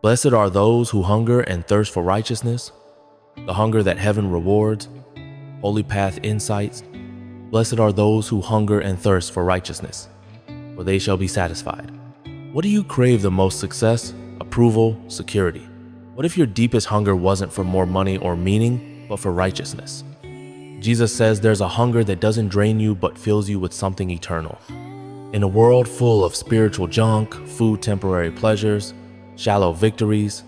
Blessed are those who hunger and thirst for righteousness, the hunger that heaven rewards, holy path insights. Blessed are those who hunger and thirst for righteousness, for they shall be satisfied. What do you crave the most? Success, approval, security? What if your deepest hunger wasn't for more money or meaning, but for righteousness? Jesus says there's a hunger that doesn't drain you but fills you with something eternal. In a world full of spiritual junk, food, temporary pleasures, shallow victories,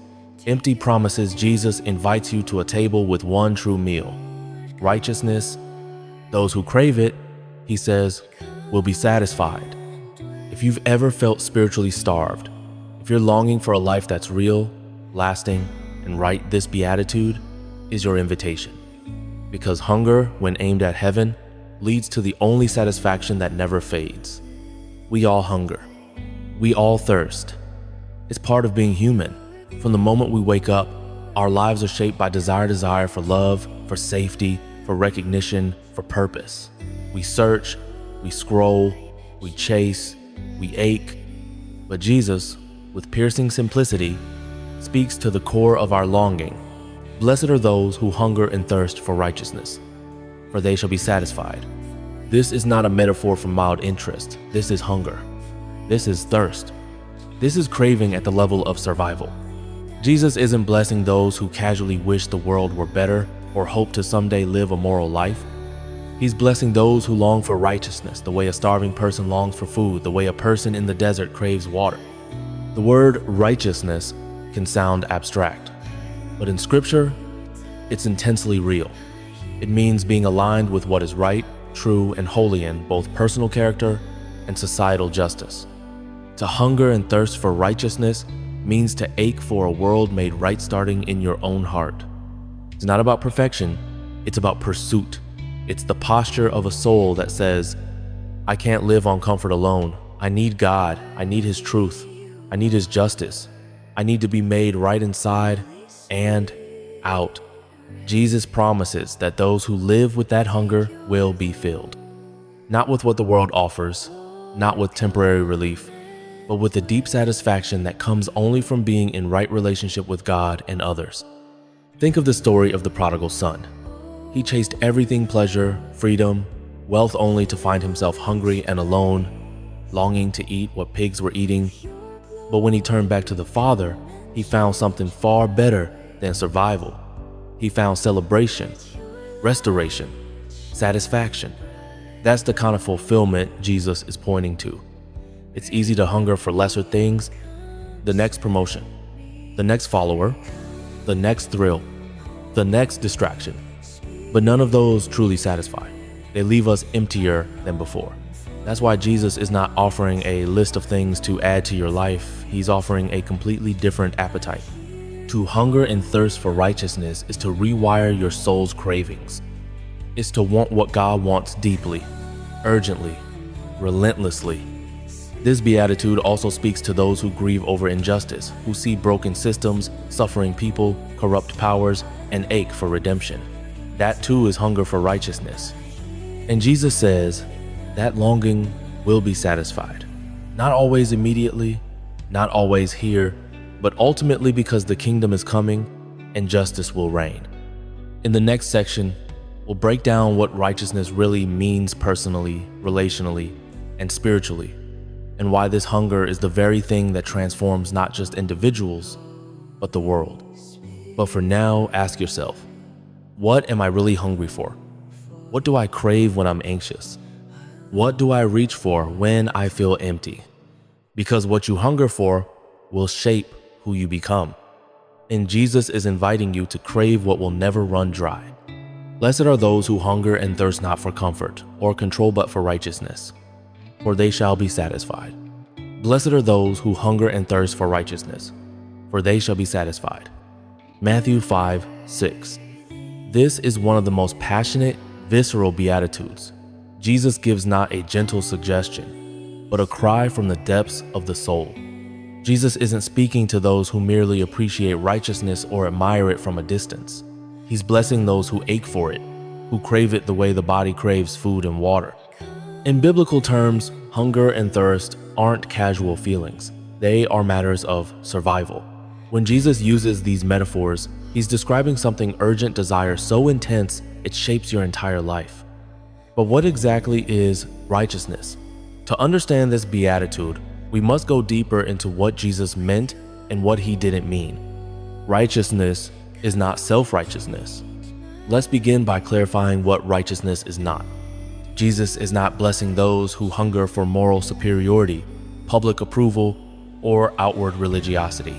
empty promises, Jesus invites you to a table with one true meal: righteousness. Those who crave it, he says, will be satisfied. If you've ever felt spiritually starved, if you're longing for a life that's real, lasting, and right, this beatitude is your invitation. Because hunger, when aimed at heaven, leads to the only satisfaction that never fades. We all hunger. We all thirst. It's part of being human. From the moment we wake up, our lives are shaped by desire for love, for safety, for recognition, for purpose. We search, we scroll, we chase, we ache. But Jesus, with piercing simplicity, speaks to the core of our longing. Blessed are those who hunger and thirst for righteousness, for they shall be satisfied. This is not a metaphor for mild interest. This is hunger. This is thirst. This is craving at the level of survival. Jesus isn't blessing those who casually wish the world were better or hope to someday live a moral life. He's blessing those who long for righteousness, the way a starving person longs for food, the way a person in the desert craves water. The word righteousness can sound abstract, but in Scripture, it's intensely real. It means being aligned with what is right, true, and holy in both personal character and societal justice. To hunger and thirst for righteousness means to ache for a world made right, starting in your own heart. It's not about perfection, it's about pursuit. It's the posture of a soul that says, I can't live on comfort alone. I need God. I need His truth. I need His justice. I need to be made right inside and out. Jesus promises that those who live with that hunger will be filled. Not with what the world offers, not with temporary relief, but with the deep satisfaction that comes only from being in right relationship with God and others. Think of the story of the prodigal son. He chased everything: pleasure, freedom, wealth, only to find himself hungry and alone, longing to eat what pigs were eating. But when he turned back to the Father, he found something far better than survival. He found celebration, restoration, satisfaction. That's the kind of fulfillment Jesus is pointing to. It's easy to hunger for lesser things: the next promotion, the next follower, the next thrill, the next distraction. But none of those truly satisfy. They leave us emptier than before. That's why Jesus is not offering a list of things to add to your life. He's offering a completely different appetite. To hunger and thirst for righteousness is to rewire your soul's cravings. It's to want what God wants deeply, urgently, relentlessly. This beatitude also speaks to those who grieve over injustice, who see broken systems, suffering people, corrupt powers, and ache for redemption. That too is hunger for righteousness. And Jesus says that longing will be satisfied. Not always immediately, not always here, but ultimately because the kingdom is coming and justice will reign. In the next section, we'll break down what righteousness really means personally, relationally, and spiritually, and why this hunger is the very thing that transforms not just individuals, but the world. But for now, ask yourself, what am I really hungry for? What do I crave when I'm anxious? What do I reach for when I feel empty? Because what you hunger for will shape who you become. And Jesus is inviting you to crave what will never run dry. Blessed are those who hunger and thirst not for comfort or control, but for righteousness, for they shall be satisfied. Blessed are those who hunger and thirst for righteousness, for they shall be satisfied. Matthew 5:6. This is one of the most passionate, visceral beatitudes. Jesus gives not a gentle suggestion, but a cry from the depths of the soul. Jesus isn't speaking to those who merely appreciate righteousness or admire it from a distance. He's blessing those who ache for it, who crave it the way the body craves food and water. In biblical terms, hunger and thirst aren't casual feelings. They are matters of survival. When Jesus uses these metaphors, he's describing something urgent desire so intense it shapes your entire life. But what exactly is righteousness? To understand this beatitude, we must go deeper into what Jesus meant and what he didn't mean. Righteousness is not self-righteousness. Let's begin by clarifying what righteousness is not. Jesus is not blessing those who hunger for moral superiority, public approval, or outward religiosity.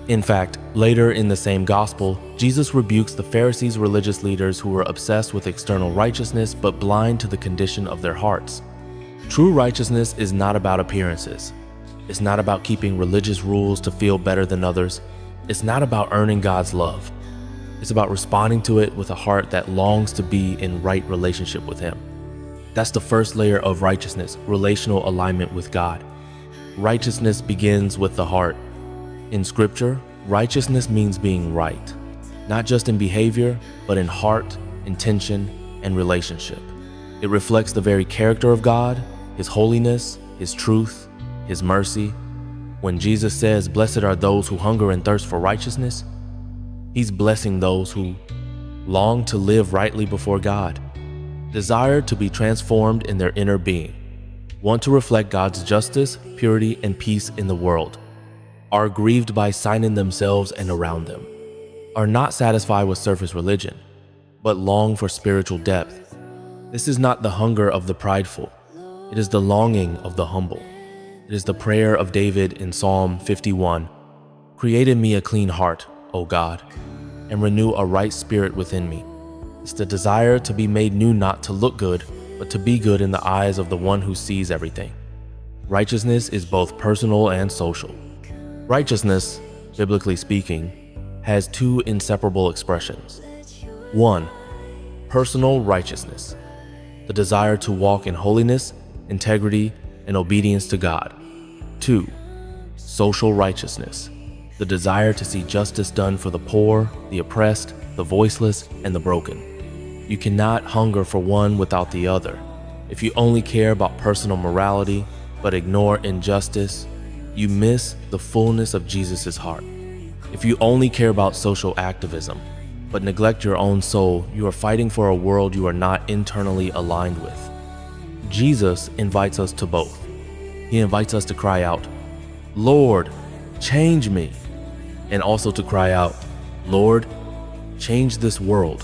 In fact, later in the same gospel, Jesus rebukes the Pharisees' religious leaders who were obsessed with external righteousness but blind to the condition of their hearts. True righteousness is not about appearances. It's not about keeping religious rules to feel better than others. It's not about earning God's love. It's about responding to it with a heart that longs to be in right relationship with Him. That's the first layer of righteousness, relational alignment with God. Righteousness begins with the heart. In Scripture, righteousness means being right, not just in behavior, but in heart, intention, and relationship. It reflects the very character of God, His holiness, His truth, His mercy. When Jesus says, "Blessed are those who hunger and thirst for righteousness," He's blessing those who long to live rightly before God, desire to be transformed in their inner being, want to reflect God's justice, purity, and peace in the world, are grieved by sin in themselves and around them, are not satisfied with surface religion, but long for spiritual depth. This is not the hunger of the prideful. It is the longing of the humble. It is the prayer of David in Psalm 51, "Create in me a clean heart, O God, and renew a right spirit within me." It's the desire to be made new, not to look good, but to be good in the eyes of the one who sees everything. Righteousness is both personal and social. Righteousness, biblically speaking, has two inseparable expressions. 1. Personal righteousness, the desire to walk in holiness, integrity, and obedience to God. 2. Social righteousness, the desire to see justice done for the poor, the oppressed, the voiceless, and the broken. You cannot hunger for one without the other. If you only care about personal morality but ignore injustice, you miss the fullness of Jesus' heart. If you only care about social activism but neglect your own soul, you are fighting for a world you are not internally aligned with. Jesus invites us to both. He invites us to cry out, "Lord, change me," and also to cry out, "Lord, change this world."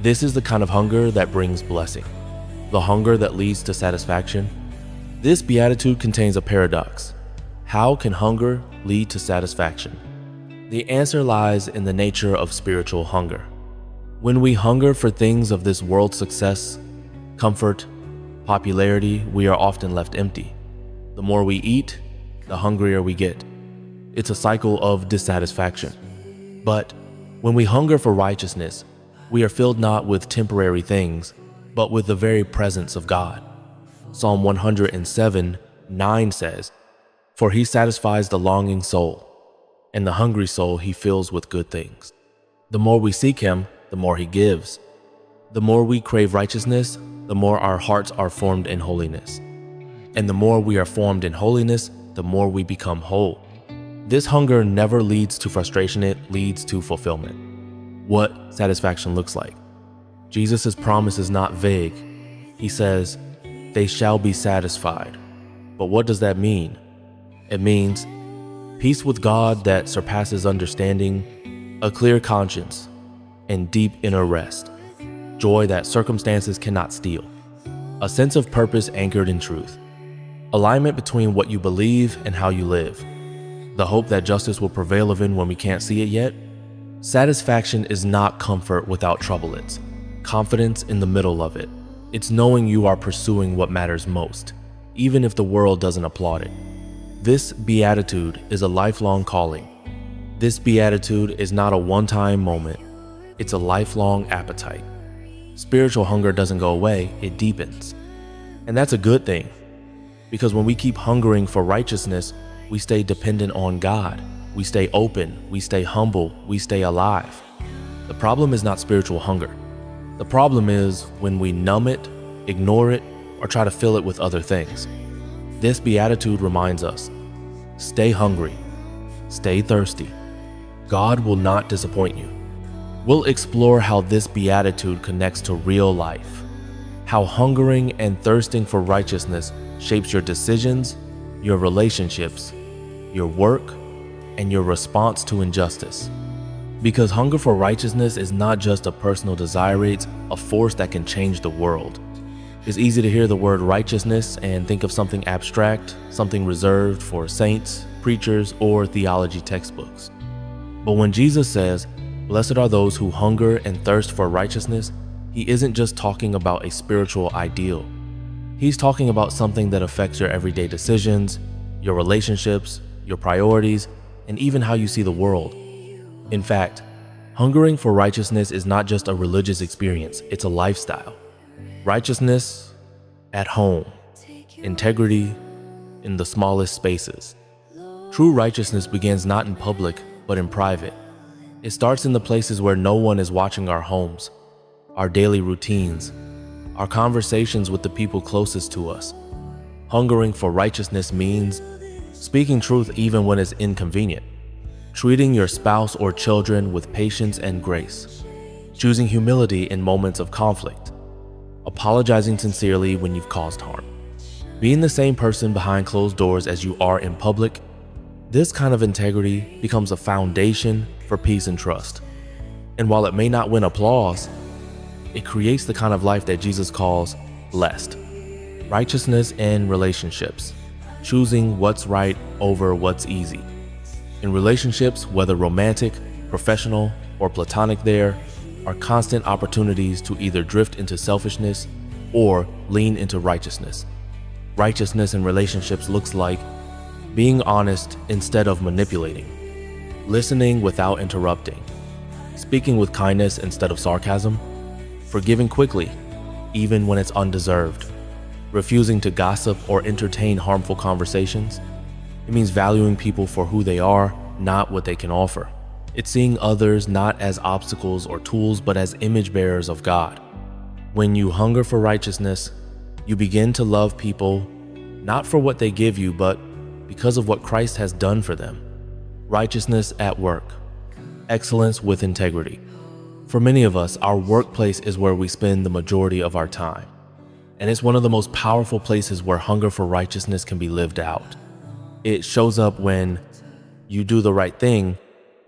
This is the kind of hunger that brings blessing, the hunger that leads to satisfaction. This beatitude contains a paradox. How can hunger lead to satisfaction? The answer lies in the nature of spiritual hunger. When we hunger for things of this world's success, comfort, popularity, we are often left empty. The more we eat, the hungrier we get. It's a cycle of dissatisfaction. But when we hunger for righteousness, we are filled not with temporary things, but with the very presence of God. Psalm 107:9 says, "For He satisfies the longing soul, and the hungry soul He fills with good things." The more we seek Him, the more He gives. The more we crave righteousness, the more our hearts are formed in holiness. And the more we are formed in holiness, the more we become whole. This hunger never leads to frustration, it leads to fulfillment. What satisfaction looks like. Jesus' promise is not vague. He says, "They shall be satisfied." But what does that mean? It means peace with God that surpasses understanding, a clear conscience, and deep inner rest, joy that circumstances cannot steal, a sense of purpose anchored in truth, alignment between what you believe and how you live, the hope that justice will prevail even when we can't see it yet. Satisfaction is not comfort without trouble, it's confidence in the middle of it. It's knowing you are pursuing what matters most, even if the world doesn't applaud it. This beatitude is a lifelong calling. This beatitude is not a one-time moment, it's a lifelong appetite. Spiritual hunger doesn't go away, it deepens. And that's a good thing, because when we keep hungering for righteousness, we stay dependent on God. We stay open, we stay humble, we stay alive. The problem is not spiritual hunger. The problem is when we numb it, ignore it, or try to fill it with other things. This beatitude reminds us, stay hungry, stay thirsty, God will not disappoint you. We'll explore how this beatitude connects to real life, how hungering and thirsting for righteousness shapes your decisions, your relationships, your work, and your response to injustice. Because hunger for righteousness is not just a personal desire, it's a force that can change the world. It's easy to hear the word righteousness and think of something abstract, something reserved for saints, preachers, or theology textbooks. But when Jesus says, "Blessed are those who hunger and thirst for righteousness," he isn't just talking about a spiritual ideal. He's talking about something that affects your everyday decisions, your relationships, your priorities, and even how you see the world. In fact, hungering for righteousness is not just a religious experience, it's a lifestyle. Righteousness at home, integrity in the smallest spaces. True righteousness begins not in public, but in private. It starts in the places where no one is watching: our homes, our daily routines, our conversations with the people closest to us. Hungering for righteousness means speaking truth even when it's inconvenient, treating your spouse or children with patience and grace, choosing humility in moments of conflict, apologizing sincerely when you've caused harm, being the same person behind closed doors as you are in public. This kind of integrity becomes a foundation for peace and trust. And while it may not win applause, it creates the kind of life that Jesus calls blessed. Righteousness in relationships, choosing what's right over what's easy. In relationships, whether romantic, professional, or platonic, there are constant opportunities to either drift into selfishness or lean into righteousness. Righteousness in relationships looks like being honest instead of manipulating, listening without interrupting, speaking with kindness instead of sarcasm, forgiving quickly, even when it's undeserved, refusing to gossip or entertain harmful conversations. It means valuing people for who they are, not what they can offer. It's seeing others not as obstacles or tools, but as image bearers of God. When you hunger for righteousness, you begin to love people not for what they give you, but because of what Christ has done for them. Righteousness at work, excellence with integrity. For many of us, our workplace is where we spend the majority of our time. And it's one of the most powerful places where hunger for righteousness can be lived out. It shows up when you do the right thing,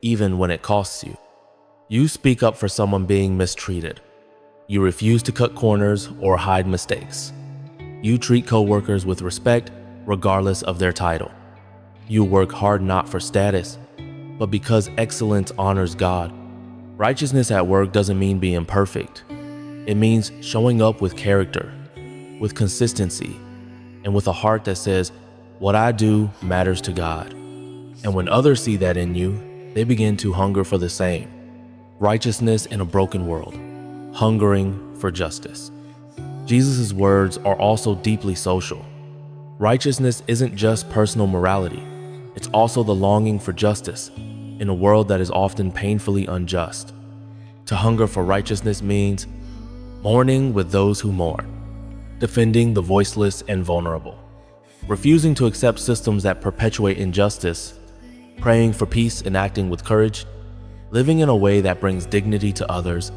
even when it costs you. You speak up for someone being mistreated. You refuse to cut corners or hide mistakes. You treat coworkers with respect, regardless of their title. You work hard not for status, but because excellence honors God. Righteousness at work doesn't mean being perfect. It means showing up with character, with consistency, and with a heart that says, what I do matters to God. And when others see that in you, they begin to hunger for the same. Righteousness in a broken world, hungering for justice. Jesus' words are also deeply social. Righteousness isn't just personal morality. It's also the longing for justice in a world that is often painfully unjust. To hunger for righteousness means mourning with those who mourn, defending the voiceless and vulnerable, refusing to accept systems that perpetuate injustice, praying for peace and acting with courage, living in a way that brings dignity to others.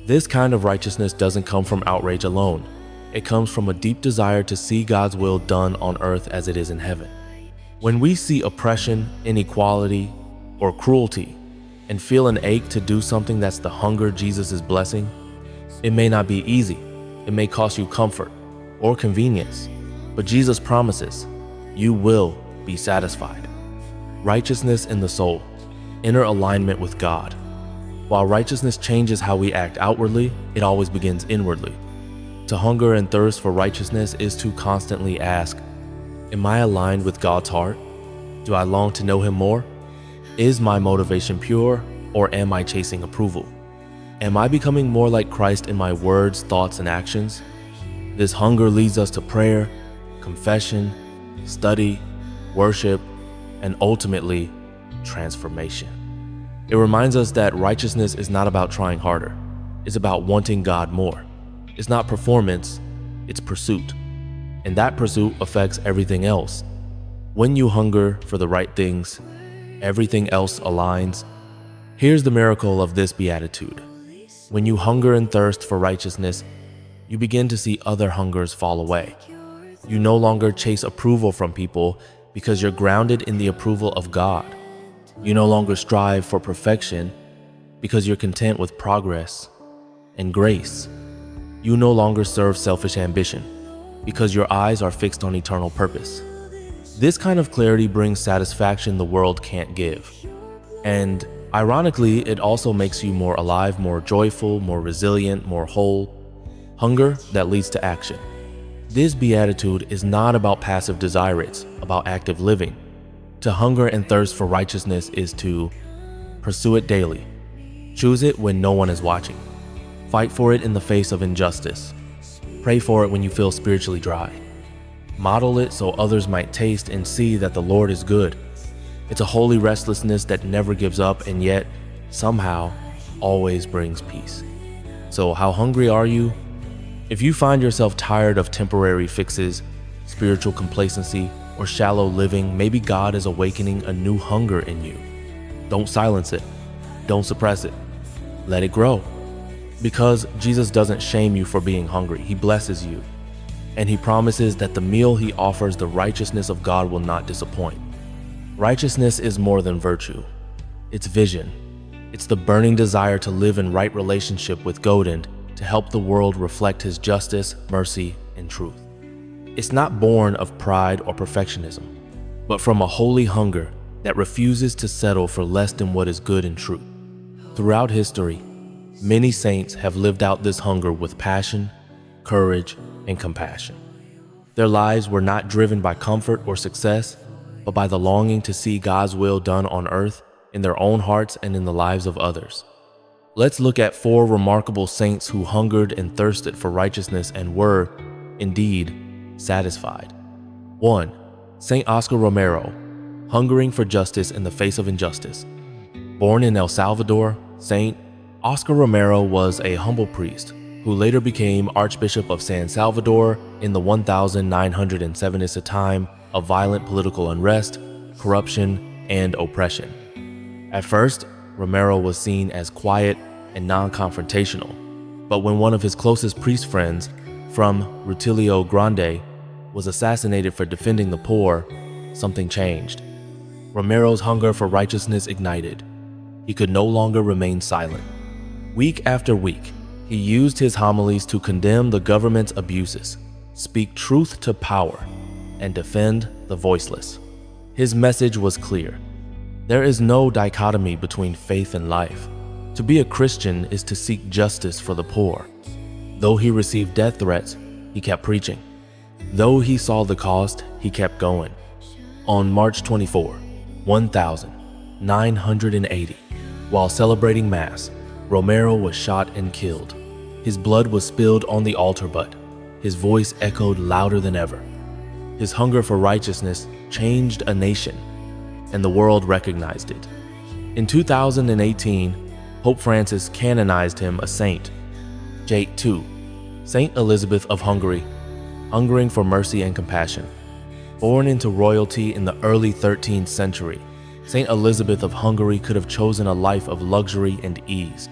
This kind of righteousness doesn't come from outrage alone. It comes from a deep desire to see God's will done on earth as it is in heaven. When we see oppression, inequality, or cruelty, and feel an ache to do something that's the hunger Jesus is blessing, it may not be easy. It may cost you comfort or convenience, but Jesus promises you will be satisfied. Righteousness in the soul, inner alignment with God. While righteousness changes how we act outwardly, it always begins inwardly. To hunger and thirst for righteousness is to constantly ask, am I aligned with God's heart? Do I long to know Him more? Is my motivation pure, or am I chasing approval? Am I becoming more like Christ in my words, thoughts, and actions? This hunger leads us to prayer, confession, study, worship, and ultimately, transformation. It reminds us that righteousness is not about trying harder. It's about wanting God more. It's not performance, it's pursuit. And that pursuit affects everything else. When you hunger for the right things, everything else aligns. Here's the miracle of this beatitude. When you hunger and thirst for righteousness, you begin to see other hungers fall away. You no longer chase approval from people because you're grounded in the approval of God. You no longer strive for perfection because you're content with progress and grace. You no longer serve selfish ambition because your eyes are fixed on eternal purpose. This kind of clarity brings satisfaction the world can't give. And ironically, it also makes you more alive, more joyful, more resilient, more whole. Hunger that leads to action. This beatitude is not about passive desire, it's about active living. To hunger and thirst for righteousness is to pursue it daily. Choose it when no one is watching. Fight for it in the face of injustice. Pray for it when you feel spiritually dry. Model it so others might taste and see that the Lord is good. It's a holy restlessness that never gives up and yet, somehow, always brings peace. So how hungry are you? If you find yourself tired of temporary fixes, spiritual complacency, or shallow living, maybe God is awakening a new hunger in you. Don't silence it. Don't suppress it. Let it grow. Because Jesus doesn't shame you for being hungry. He blesses you. And he promises that the meal he offers, the righteousness of God, will not disappoint. Righteousness is more than virtue. It's vision. It's the burning desire to live in right relationship with God and to help the world reflect his justice, mercy, and truth. It's not born of pride or perfectionism, but from a holy hunger that refuses to settle for less than what is good and true. Throughout history, many saints have lived out this hunger with passion, courage, and compassion. Their lives were not driven by comfort or success, but by the longing to see God's will done on earth in their own hearts and in the lives of others. Let's look at 4 remarkable saints who hungered and thirsted for righteousness and were, indeed, satisfied. 1. Saint Oscar Romero, hungering for justice in the face of injustice. Born in El Salvador, Saint Oscar Romero was a humble priest who later became Archbishop of San Salvador in the 1970s, a time of violent political unrest, corruption, and oppression. At first, Romero was seen as quiet and non-confrontational, but when one of his closest priest friends from Rutilio Grande was assassinated for defending the poor, something changed. Romero's hunger for righteousness ignited. He could no longer remain silent. Week after week, he used his homilies to condemn the government's abuses, speak truth to power, and defend the voiceless. His message was clear. There is no dichotomy between faith and life. To be a Christian is to seek justice for the poor. Though he received death threats, he kept preaching. Though he saw the cost, he kept going. On March 24, 1980, while celebrating Mass, Romero was shot and killed. His blood was spilled on the altar, but his voice echoed louder than ever. His hunger for righteousness changed a nation, and the world recognized it. In 2018, Pope Francis canonized him a saint. Jake 2, Saint Elizabeth of Hungary, hungering for mercy and compassion. Born into royalty in the early 13th century, Saint Elizabeth of Hungary could have chosen a life of luxury and ease.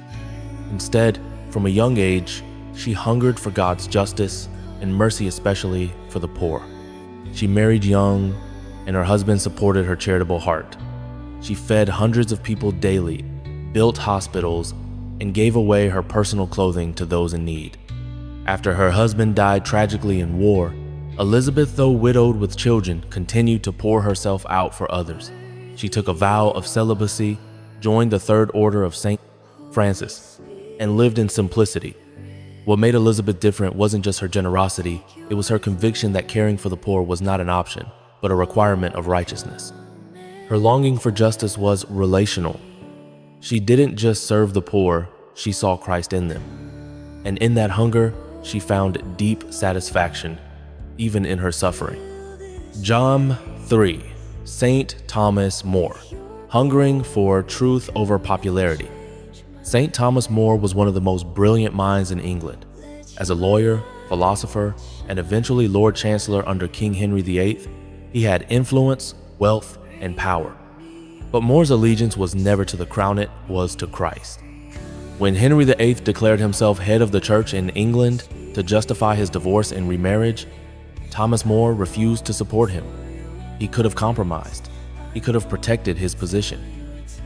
Instead, from a young age, she hungered for God's justice and mercy, especially for the poor. She married young, and her husband supported her charitable heart. She fed hundreds of people daily, built hospitals, and gave away her personal clothing to those in need. After her husband died tragically in war, Elizabeth, though widowed with children, continued to pour herself out for others. She took a vow of celibacy, joined the Third Order of St. Francis, and lived in simplicity. What made Elizabeth different wasn't just her generosity, it was her conviction that caring for the poor was not an option, but a requirement of righteousness. Her longing for justice was relational. She didn't just serve the poor, she saw Christ in them. And in that hunger, she found deep satisfaction, even in her suffering. John 3, Saint Thomas More, hungering for truth over popularity. Saint Thomas More was one of the most brilliant minds in England. As a lawyer, philosopher, and eventually Lord Chancellor under King Henry VIII, he had influence, wealth, and power. But More's allegiance was never to the crown, it was to Christ. When Henry VIII declared himself head of the church in England to justify his divorce and remarriage, Thomas More refused to support him. He could have compromised. He could have protected his position.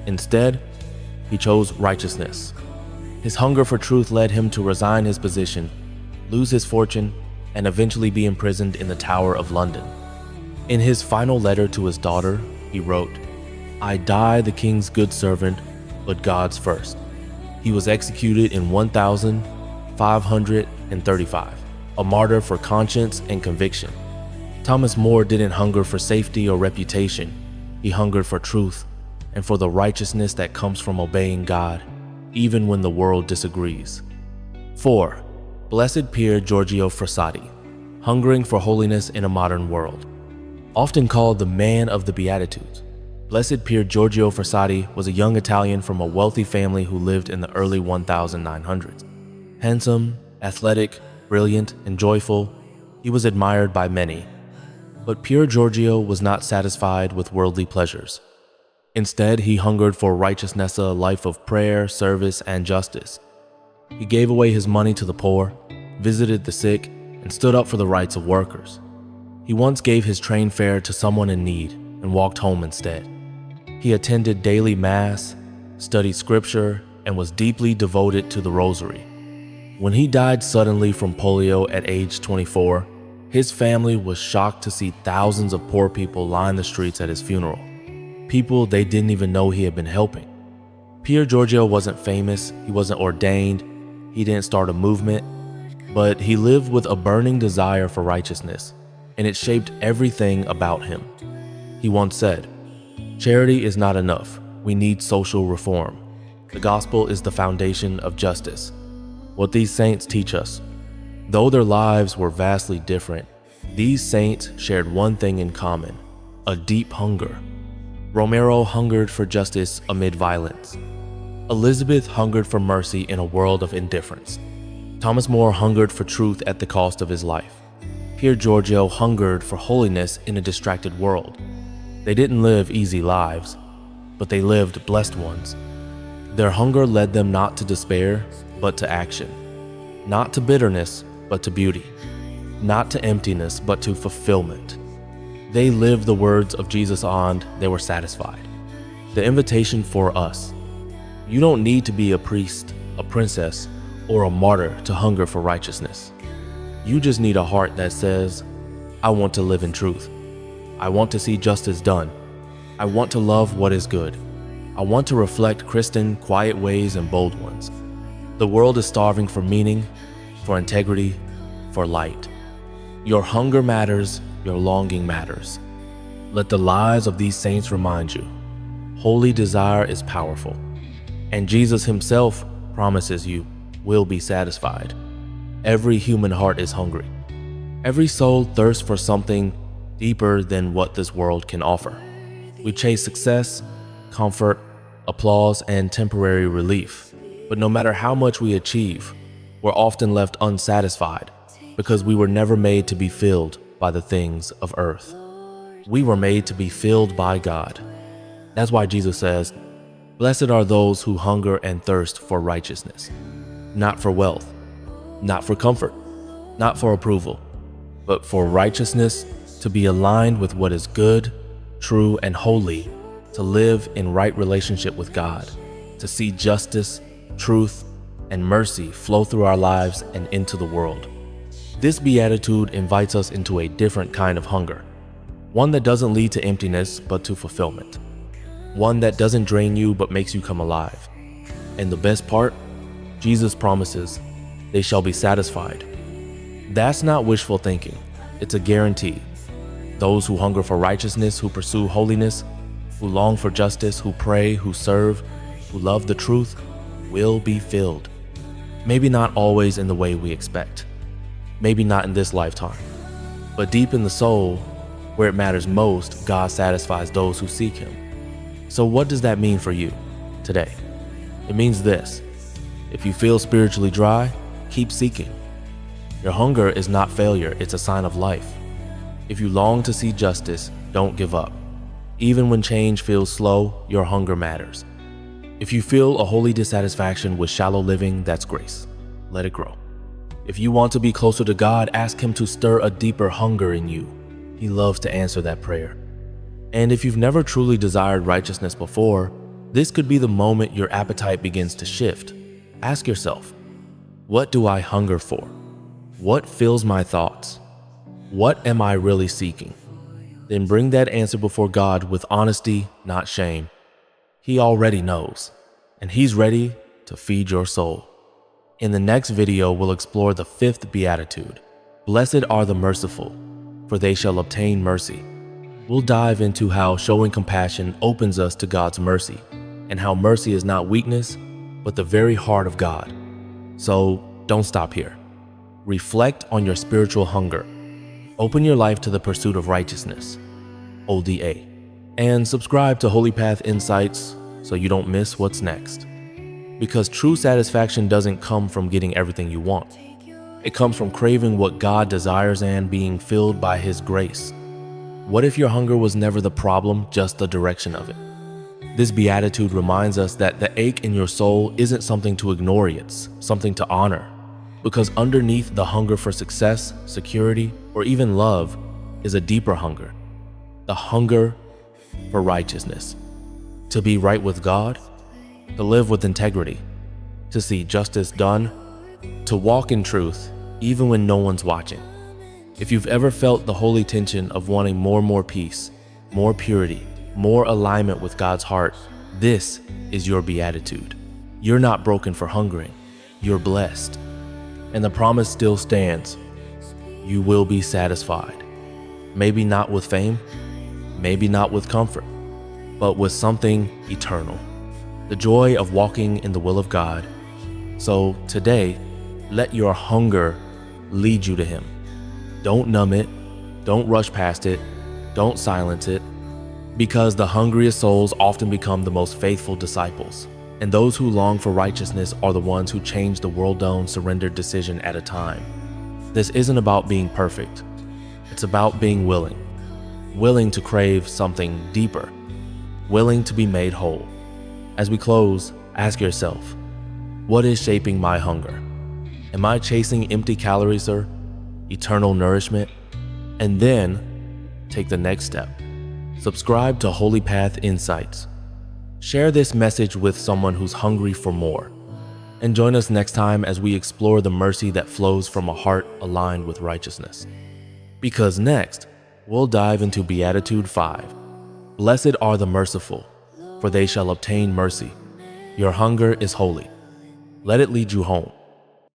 Instead, he chose righteousness. His hunger for truth led him to resign his position, lose his fortune, and eventually be imprisoned in the Tower of London. In his final letter to his daughter, he wrote, "I die the king's good servant, but God's first." He was executed in 1535, a martyr for conscience and conviction. Thomas More didn't hunger for safety or reputation. He hungered for truth and for the righteousness that comes from obeying God, even when the world disagrees. 4. Blessed Pier Giorgio Frassati, hungering for holiness in a modern world. Often called the man of the Beatitudes, Blessed Pier Giorgio Frassati was a young Italian from a wealthy family who lived in the early 1900s. Handsome, athletic, brilliant, and joyful, he was admired by many. But Pier Giorgio was not satisfied with worldly pleasures. Instead, he hungered for righteousness, a life of prayer, service, and justice. He gave away his money to the poor, visited the sick, and stood up for the rights of workers. He once gave his train fare to someone in need and walked home instead. He attended daily mass, studied scripture, and was deeply devoted to the rosary. When he died suddenly from polio at age 24, his family was shocked to see thousands of poor people line the streets at his funeral. People they didn't even know he had been helping. Pier Giorgio wasn't famous, he wasn't ordained, he didn't start a movement, but he lived with a burning desire for righteousness, and it shaped everything about him. He once said, "Charity is not enough, we need social reform. The gospel is the foundation of justice." What these saints teach us, though their lives were vastly different, these saints shared one thing in common, a deep hunger. Romero hungered for justice amid violence. Elizabeth hungered for mercy in a world of indifference. Thomas More hungered for truth at the cost of his life. Pier Giorgio hungered for holiness in a distracted world. They didn't live easy lives, but they lived blessed ones. Their hunger led them not to despair, but to action. Not to bitterness, but to beauty. Not to emptiness, but to fulfillment. They lived the words of Jesus and they were satisfied. The invitation for us. You don't need to be a priest, a princess, or a martyr to hunger for righteousness. You just need a heart that says, I want to live in truth. I want to see justice done. I want to love what is good. I want to reflect Christian, quiet ways and bold ones. The world is starving for meaning, for integrity, for light. Your hunger matters, your longing matters. Let the lives of these saints remind you, holy desire is powerful, and Jesus himself promises you will be satisfied. Every human heart is hungry. Every soul thirsts for something deeper than what this world can offer. We chase success, comfort, applause, and temporary relief. But no matter how much we achieve, we're often left unsatisfied because we were never made to be filled by the things of earth. We were made to be filled by God. That's why Jesus says, "Blessed are those who hunger and thirst for righteousness," not for wealth, not for comfort, not for approval, but for righteousness, to be aligned with what is good, true, and holy, to live in right relationship with God, to see justice, truth, and mercy flow through our lives and into the world. This beatitude invites us into a different kind of hunger, one that doesn't lead to emptiness but to fulfillment, one that doesn't drain you but makes you come alive. And the best part, Jesus promises, they shall be satisfied. That's not wishful thinking, it's a guarantee. Those who hunger for righteousness, who pursue holiness, who long for justice, who pray, who serve, who love the truth, will be filled. Maybe not always in the way we expect. Maybe not in this lifetime. But deep in the soul, where it matters most, God satisfies those who seek him. So what does that mean for you today? It means this. If you feel spiritually dry, keep seeking. Your hunger is not failure, it's a sign of life. If you long to see justice, don't give up. Even when change feels slow, your hunger matters. If you feel a holy dissatisfaction with shallow living, that's grace. Let it grow. If you want to be closer to God, ask Him to stir a deeper hunger in you. He loves to answer that prayer. And if you've never truly desired righteousness before, this could be the moment your appetite begins to shift. Ask yourself, what do I hunger for? What fills my thoughts? What am I really seeking? Then bring that answer before God with honesty, not shame. He already knows, and He's ready to feed your soul. In the next video, we'll explore the 5th Beatitude. Blessed are the merciful, for they shall obtain mercy. We'll dive into how showing compassion opens us to God's mercy, and how mercy is not weakness, but the very heart of God. So don't stop here. Reflect on your spiritual hunger. Open your life to the pursuit of righteousness, ODA, and subscribe to Holy Path Insights so you don't miss what's next. Because true satisfaction doesn't come from getting everything you want. It comes from craving what God desires and being filled by His grace. What if your hunger was never the problem, just the direction of it? This beatitude reminds us that the ache in your soul isn't something to ignore, it's something to honor. Because underneath the hunger for success, security, or even love is a deeper hunger. The hunger for righteousness. To be right with God, to live with integrity, to see justice done, to walk in truth even when no one's watching. If you've ever felt the holy tension of wanting more and more peace, more purity, more alignment with God's heart, this is your beatitude. You're not broken for hungering, you're blessed. And the promise still stands. You will be satisfied. Maybe not with fame, maybe not with comfort, but with something eternal. The joy of walking in the will of God. So today, let your hunger lead you to Him. Don't numb it, don't rush past it, don't silence it, because the hungriest souls often become the most faithful disciples. And those who long for righteousness are the ones who change the world-known surrendered decision at a time. This isn't about being perfect. It's about being willing to crave something deeper, willing to be made whole. As we close, ask yourself, what is shaping my hunger? Am I chasing empty calories or eternal nourishment? And then take the next step. Subscribe to Holy Path Insights. Share this message with someone who's hungry for more. And join us next time as we explore the mercy that flows from a heart aligned with righteousness. Because next, we'll dive into Beatitude 5. Blessed are the merciful, for they shall obtain mercy. Your hunger is holy. Let it lead you home.